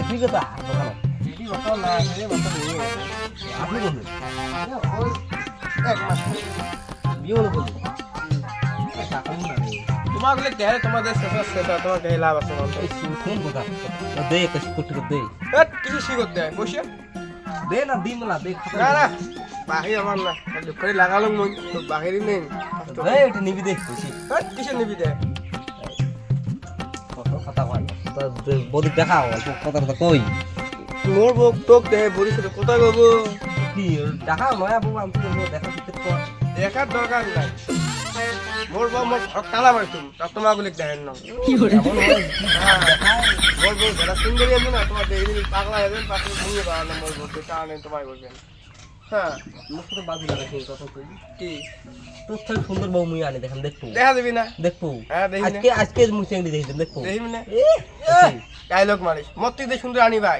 আপনি কথা কথা এটি বছর না আসলে বছর নিয়ে গেছে আপনি বলবেন ওই এক মাস বিয়ে হলো বলবো টাকা না তোমাগুলো দেয় তোমাদের শেষ তোমার গায়ে লাভ আছে বলতো কোন কথা দে একটা কোটি করে দে কিছু শিখতে দেয় বসে দে না দিন না দে না না বাহি আমার না দুঃখারি লাগালো মই তো বাহিরই নেই দে এটা নিবি দে খুশি কিসের নিবি দেয় কত কথা কয় তো বদি দেখা অল্প কথা কথা কই মোর বক তোক দেয় বড়ি সাথে কোথায় বাবু কি দেখা নয় বাবু আমি তো দেখা করতে কর দেখার দরকার নাই মোর বউ মোর ঘর তালা মারতুম তার তোমাগুলি দেখেন না কি করে মোর বউ যারা সুন্দরী আছে না তোমার দেখি পাগলা যাবেন পাশে ভুঙে পাওয়া মোর বউ সেটা আনেন তোমায় বলবেন হ্যাঁ মুখ তো বাজি লাগাইছি কথা তুই কি তোর থেকে সুন্দর বউ মুই আনি দেখেন দেখবো দেখা দিবি না দেখবো হ্যাঁ দেখি আজকে আজকে মুই চেংড়ি দেখি দেখবো দেখিবি না ডায়লগ মারিস মোর তুই সুন্দর আনি ভাই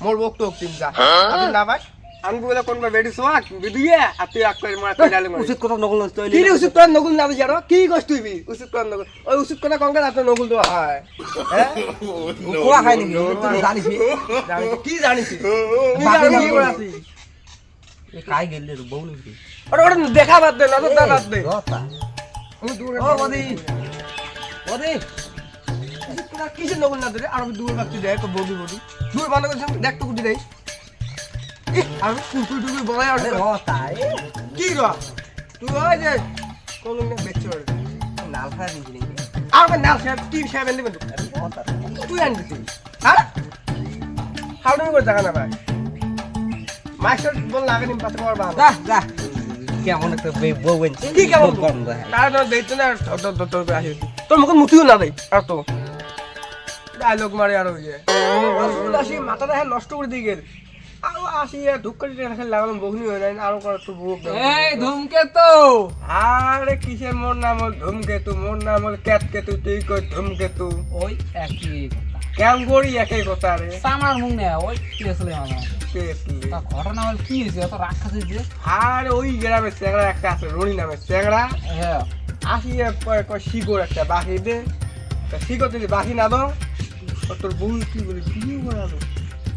মোর বউ তো তিন যা আপনি না ভাই আমি বলে কোন বেডি সোয়াক বিদিয়ে আর তুই আক করে মারা ডায়লগ মারিস উচিত কথা নকল কি রে উচিত কথা নগুল না বুঝারো কি কষ্ট তুই উচিত কথা নগুল ওই উচিত কথা কঙ্কা আপনার নগুল তো হয় হ্যাঁ কোয়া খাই নাকি তুই জানিস কি জানিস বাকি কি করাছি এ কাই গেলে রে বউ নাকি ওটা ওটা দেখা বাদ দে নজর দা বাদ দে কথা আমি দূরে ও বদি বদি তোরা কিসের নগুল না দে আর আমি দূরে বাদ দেখ তো বডি বডি দূর বান্ধ করছিস দেখ তো কুটি দেই আমি কুকুর টুকুর বলাই আর কথা কি রা তুই ওই যে কোন বেচছ নাল খাই নিবি নাকি আর না সাহেব কি সাহেব এনে বন্ধু কথা তুই আনছিস হ্যাঁ হাউডি করে জায়গা না ভাই মাস্টার বল লাগে নিম পাশে কর বাবা যা যা কেমন একটা বউ বলছি কি কেমন গরম দেয় তার না দেখতে না তোর করে আসি তোর মুখে মুতিও না দেই আর তো ডায়লগ মারে আর ওই যে আসি মাথাটা হ্যাঁ নষ্ট করে দিয়ে গেল আর আসি ধুক্কাটি রেখে লাগালাম বগনি হয়ে যায় আরো কর একটু বুক এই ধূমকেতু আরে কিসের মোর নাম হল ধূমকেতু মোর নাম হল কেতকেতু তুই কই ধূমকেতু ওই একই কথা কেমন করি একই কথা রে সামার মুখ নেই ওই কি আসলে আমার কেতলি। তা ঘটনা হল কি হয়েছে অত রাক্ষস যে আর ওই গ্রামের চ্যাংড়া একটা আছে রনি নামের চ্যাংড়া হ্যাঁ আসি শিকড় একটা বাকি দে শিকড় যদি বাকি না দাও তোর বউ কি বলি বিয়ে করাবো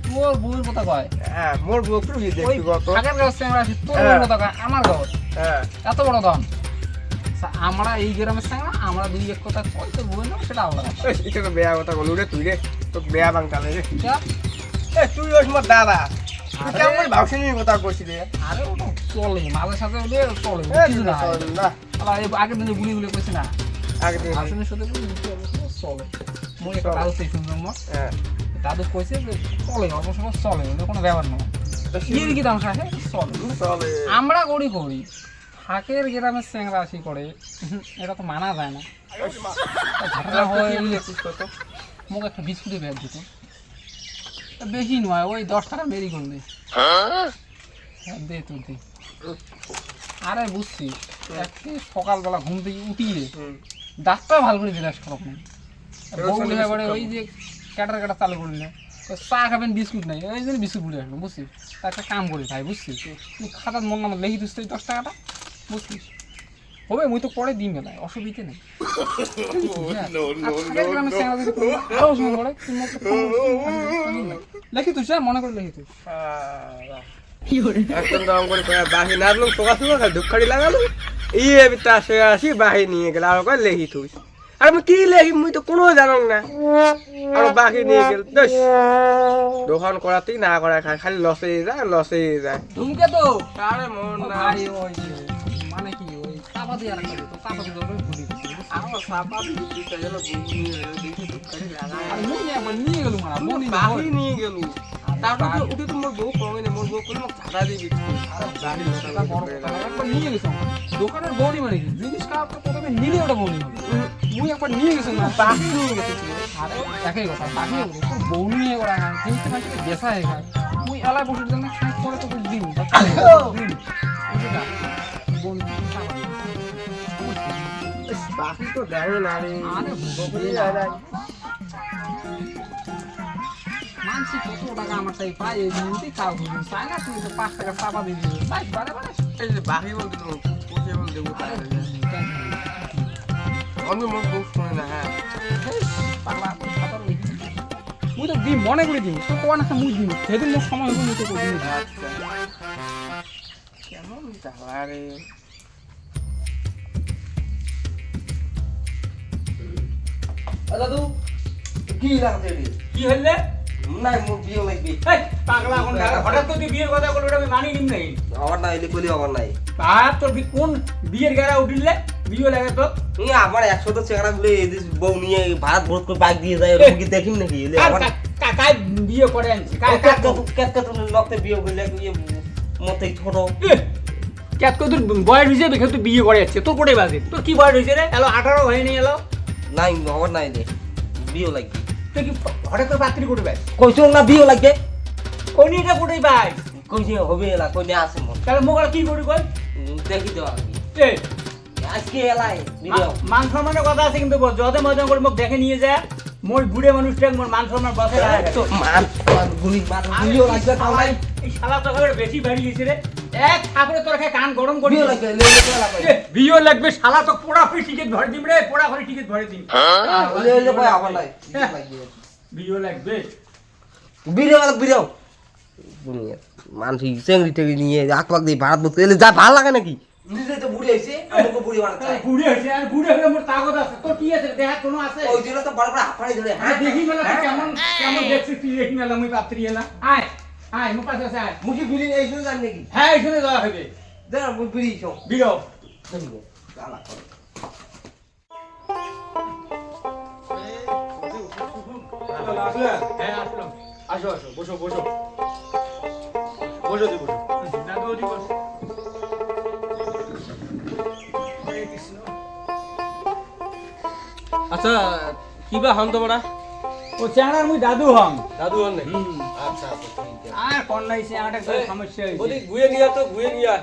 তোর বউর কথা কয় হ্যাঁ মোর বউ কি ওই দেখবি কত আগের গাছ আমরা আছি তোর হ্যাঁ। বউর কথা কয় আমার গাছ হ্যাঁ এত বড় দাম আমরা এই গ্রামের সঙ্গে আমরা দুই এক কথা কয় তোর বউ না সেটা আলাদা কথা। এটা তো বেয়া কথা বলু রে তুই রে তো বেয়া বাংকালে রে বুঝছা? তুই ওই আমার দাদা তুই কেমন ভাবছি নিয়ে কথা করছিস রে আরে ওটা চলে মাঝে সাথে ওদের চলে কিছু না না আবার এই আগের দিনে গুলি গুলি করছি না আগে দিন আসনের সাথে গুলি চলে মই একটা দাদু সেই শুনলাম আমার হ্যাঁ দাদু কইছে যে চলে অল্প সময় চলে ওদের কোনো ব্যাপার নয় কি কি দাম খায় চলে চলে আমরা করি করি ফাঁকের গ্রামের স্যাংরা আসি করে এটা তো মানা যায় না ঘটনা হয় মোক একটা বিস্কুটের ব্যাগ দিত তা বেশি নয় ওই 10 টাকা মেরি করলে দে তুই দে আরে বুঝছি একটি সকালবেলা ঘুম থেকে উঠিয়ে দাঁতটা ভালো করে বিনাশ করো না বউ এবারে ওই যে ক্যাটার ক্যাটার চালু করলে চা খাবেন বিস্কুট নাই ওই জন্য বিস্কুট বুড়ে আসলো বুঝছিস তা একটা কাম করি ভাই বুঝছিস তুই খাতার মন নাম লেখি দিস তুই 10 টাকাটা বুঝছিস হবে মুই তো পরে দিন বেলায় অসুবিধে নেই লেখি তুই মনে করে লেখি তুই একদম দাম করে বাহি নাড়লাম পোকা শুকা ধূপখাড়ি লাগালো ইয়ে বিতা আসে আসি বাহি নিয়ে গেল আর কয় লেখি তুই আর আমি কি লেখি মুই তো কোনো জানো না আর বাকি নিয়ে গেল বেশ দোকান করাতেই না করা খায় খালি লসে যায় ধুমকে তো আরে মন না ভাই ওই মানে কি ওই চাপা দিয়ে আর তো চাপা দিয়ে ভুলি আমার সাপা দিতে চাইলো দেখি ধূপখাড়ি লাগা আর মুই একবার নিয়ে গেল মারা মনি বাহি নিয়ে গেল তারপর উঠে তো মোর বউ কমে না মোর বউ কোনো ঝাড়া দিবি আর গাড়ি একবার নিয়ে গেছো দোকানের বৌনি মানে কি জিনিস খারাপ তো প্রথমে নিলে ওটা বৌনি হবে মুই একবার নিয়ে গেছো না বাহি নিয়ে গেছে আরে একই কথা বাকি তোর বৌনি নিয়ে করা খান কিন্তু মানে বেসা হয়ে খায় মুই এলায় বসে জন্য খাই করে তো দিন বাকি তো দেয় না রে আরে বকরি যায় মানসি কত টাকা আমার তাই পাই এই দিনটি কাউ দিন চাই না তুই তো 5 টাকা চাপা দিয়ে দিবি তাই বারে বারে এই যে বাকি বলতে তো কোচে বল দেবো আমি মোর বউ শুনে না হ্যাঁ পাগলা খাতার লিখি মুই তো দিম মনে করে দিম তোর কোয়া না মুই দিম সেদিন মোর সময় হইব মুই তো কই দিম আচ্ছা কেমন জ্বালা রে দাদু কি লাগছে রে কি হইলে নাই মোর বিয়ে লাগবে এই পাগলা কোন হঠাৎ তো তুই বিয়ের কথা বলে আমি মানি নিম নাই আমার নাই এলে কলি আমার নাই আর তোর কোন বিয়ের গেরা উঠিলে বিয়ে লাগে তো এই আমার 100 তো চেহারা গুলো এদিস বউ নিয়ে ভাত ভোট করে বাইক দিয়ে যায় ওরকম কি দেখিম নাকি এলে আমার কাকাই বিয়ে করে আনছে কেত লোকতে বিয়ে করলে ইয়ে মতে ছোট কেত তোর বয়স হইছে দেখে তুই বিয়ে করে যাচ্ছে তোর কোটে বাজে তোর কি বয়স হইছে রে এলো 18 হয়নি এলো নাই আমার নাই রে বিয়ে লাগবে তুই কি হঠাৎ করে পাত্রী কোটে বাই কইছো না বিয়ে লাগবে কোনি এটা কোটে বাই কইছে হবে এলা কই না আছে মোর তাহলে মোগল কি করি কই দেখি দাও আগে এ আজকে এলাই ভিডিও মান সম্মানের কথা আছে কিন্তু যদে মজা করে মোক দেখে নিয়ে যায় মোর বুড়ে মানুষটা মোর মান সম্মান বসে তো মান গুলি মান ভিডিও লাগবে তাও নাই এই শালা তো একেবারে বেশি বাড়ি গেছে রে এক থাপড়ে তোর খায় কান গরম করি বিয়ে লাগবে লে লে লাগবে বিয়ে লাগবে শালা তো পোড়া ফ্রি টিকিট ভরে দিম রে পোড়া ফ্রি টিকিট ভরে দিম লে লে ভাই আমার নাই বিয়ে লাগবে ভিডিও লাগবে ভিডিও দুনিয়া মানসি চেংড়ি টেংড়ি নিয়ে আকপাক দিয়ে ভাত বলতে এলে যা ভালো লাগে নাকি নিজে তো বুড়ি হইছে আমাকে বুড়ি বানাতে বুড়ে হইছে আর বুড়ে হলে মোর তাগত আছে তোর কি আছে দেখা কোনো আছে ওই দিন তো বড় বড় হাফাড়ি ধরে হ্যাঁ দেখি মেলা তুই কেমন কেমন দেখছিস তুই দেখি মেলা মুই পাত্রী এলা আয় আয় মোর পাশে আছে আয় মুখি বিড়ি এই শুনে জান নাকি হ্যাঁ এখানে যাওয়া হবে দাঁড়া মুই বিড়ি খাও বিরো গালা করে হ্যাঁ আসলাম আসো আসো বসো বসো বসো দি বসো দাদু ওদি বস আচ্ছা কিবা হন তোমরা ও চ্যাংড়ার মুই দাদু হম দাদু হন নাকি আচ্ছা আচ্ছা ঠিক আছে আর কোন নাইছে আমাটা একটা সমস্যা হইছে বলি গুয়ে নিয়া তো গুয়ে নিয়া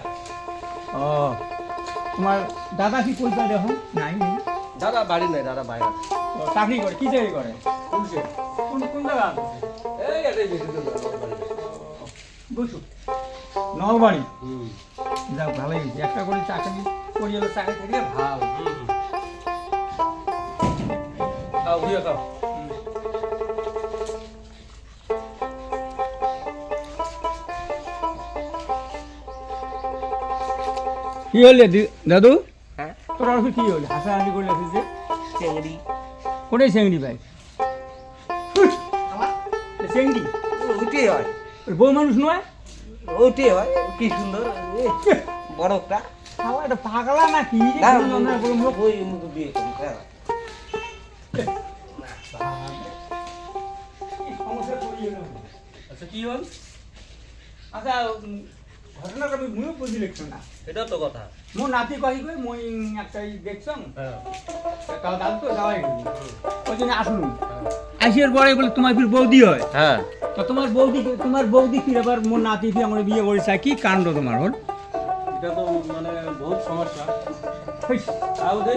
ও তোমার দাদা কি কইতা দেখো নাই নেই দাদা বাড়ি নাই দাদা বাইরে ও, চাকরি করে কি চাকরি করে কোনছে কোন কোন জায়গা এই এটাই বেশি তো বাড়ি বসু নলবাড়ি হুম যাও ভালোই হয়েছে একটা করে চাকরি করি হলো চাকরি থাকলে ভালো খাও গুয়ে খাও কি হলে দাদু হ্যাঁ তোর আর কি হলে হাসাহাসি করে আছিস যে চেংড়ি কোটাই চেংড়ি ভাই চেংড়ি ওইটি হয় ওই বউ মানুষ নয় ওইটি হয় কি সুন্দর বড় একটা খাওয়া এটা পাগলা না কি না ওই মুখ দিয়ে আচ্ছা কি হল আচ্ছা ঘটনাটা আমি মুইও বুঝি লিখছো না এটা তো কথা মোর নাতি কহি কই মই একটাই দেখছং হ্যাঁ তাও দাদু তো যাওয়াই ওই জন্য আসুন আসিয়ার পরে বলে তোমার ফির বৌদি হয় হ্যাঁ তো তোমার বৌদি ফির আবার মোর নাতি ফির আমার বিয়ে করেছে কি কাণ্ড তোমার ওর এটা তো মানে বহুত সমস্যা আউ দে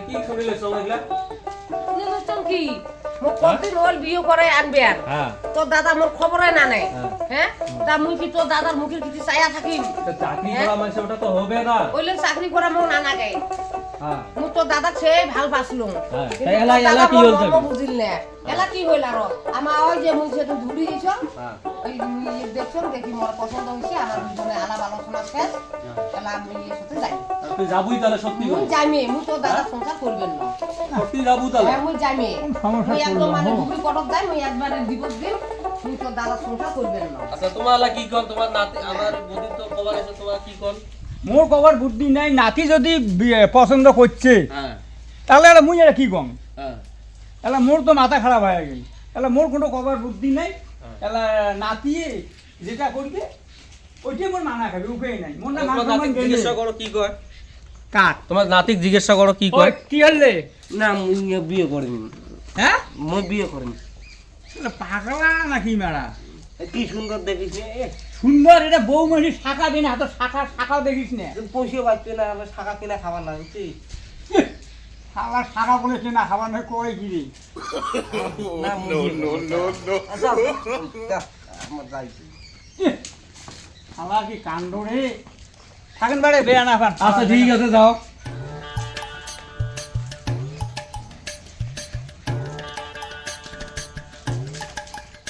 কি শুনিলে সব এগুলা কি মোক কতদিন হল বিয়ে করে আনবে আর হ্যাঁ তোর দাদা মোর খবরে না নাই হ্যাঁ। হ্যাঁ তা মুই কি তোর দাদার মুখের কিছু চাইয়া থাকিম তো চাকরি করা মানুষ ওটা তো হবে না ওইলে চাকরি করা মোক না নাগে হ্যাঁ মুই তোর দাদা সে ভাল পাসলুম হ্যাঁ। কিন্তু তাই এলা- তোর এলা দাদা কি মোর হল মর্ম তবে? বুঝিল না এলা কি হইল আর আমার ওই যে মুই সেটা ধুলি দিছ হ্যাঁ ওই দেখছো দেখি মোর পছন্দ হইছে আমার দুজনে আলাপ আলোচনা শেষ এলা মুই এর সাথে যাই তুই যাবই তাহলে সত্যি মুই করে যাইমে মুই তোর দাদা সংসার করবেন না সত্যি যাবো তাহলে হ্যাঁ মুই যাইমে কোন সমস্যা মুই একদম করলাম, মানে হো? ডুবলি কটক যাই মুই একবারে দিবস দিন মুই তোর দাদা সংসার করবেন না আচ্ছা তোমার কি কোন তোমার নাতি আমার বুদ্ধি তো খবর আছে তোমার কি কোন মোর কবার বুদ্ধি নাই নাতি যদি পছন্দ করছে হ্যাঁ তাহলে এলা মুই এটা কি কম হ্যাঁ এলা মোর তো মাথা খারাপ হয়ে গেল এলা মোর কোনো কবার বুদ্ধি নাই এলা নাতি যেটা করবে ওইটাই মোর মানা খাবে উপায় নাই মোর না মান তোমার সম্মান নাতিক গেলে। জিজ্ঞাসা করো কি কয় কাট তোমার নাতিক জিজ্ঞাসা করো কি ওই কয় কি হলে না মুই বিয়ে করিনি হ্যাঁ মুই বিয়ে করিনি এলা পাগলা নাকি মেরা কি সুন্দর দেখিস সুন্দর এটা বউ মাসি শাখা দিন হাতে শাখাও দেখিস না পয়সা বাঁচবে না আবার শাখা কিনা খাবার না বুঝছিস খাবার শাখা বলেছে না খাবার নয় কয় কি রে না আচ্ছা আমার যাইছি খাবার কি কাণ্ড রে থাকেন বাড়ে বেয়া না পান আচ্ছা ঠিক আছে যাও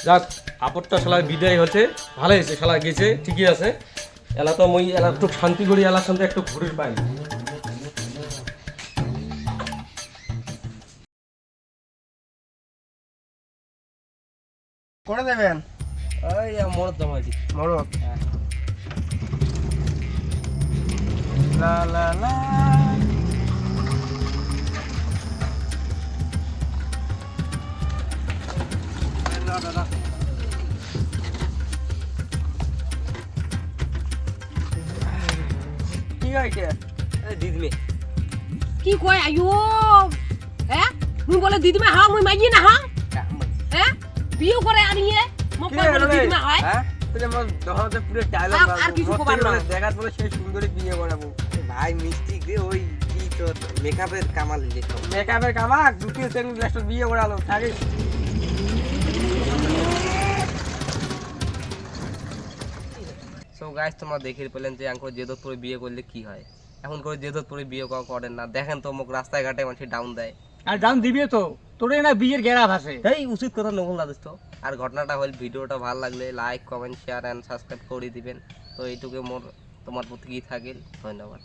যাক আপদটা শালা বিদায় হচ্ছে ভালো হয়েছে, শালা গেছে ঠিকই আছে। এলা তো মই এলা একটু শান্তি করি, এলার সাথে একটু ঘুরে পাই। করে দেবেন ওই মরদ জমাইছি। মরদ লা লা লা কি হয়েছে দিদিমে কি কয় আয়ো হ্যাঁ মুই বলে দিদিমা হও মুই মাইয়ে না হও হ্যাঁ বিয়ে করে আনিয়ে মোক কি কয় বলে রে? দিদিমা হয় হ্যাঁ তুই মোর দহতে পুরো ডায়লগ আর কিছু কবার না। দেখার পরে সেই সুন্দরী বিয়ে করাবো ভাই মিষ্টি রে ওই কি তোর মেকআপের কামাল দেখো মেকআপের কামাক দুটিয়ে সেকেন্ড লাস্ট বিয়ে করালো থাকে। সো গাইস তোমরা দেখে পেলেন যে আঙ্কল জেদতপুরে বিয়ে করলে কি হয়। এখন করে জেদতপুরে বিয়ে করেন না, দেখেন তো মোক রাস্তায় ঘাটে মানুষ ডাউন দেয়। আর দাম দিবে তো তোরে না বিয়ের গেরা ভাসে। এই উচিত কথা নকল না দোস্ত। আর ঘটনাটা হল ভিডিওটা ভালো লাগলে like comment share and subscribe করে দিবেন। তো এইটুকু মোর তোমার প্রতি কি থাকে, ধন্যবাদ।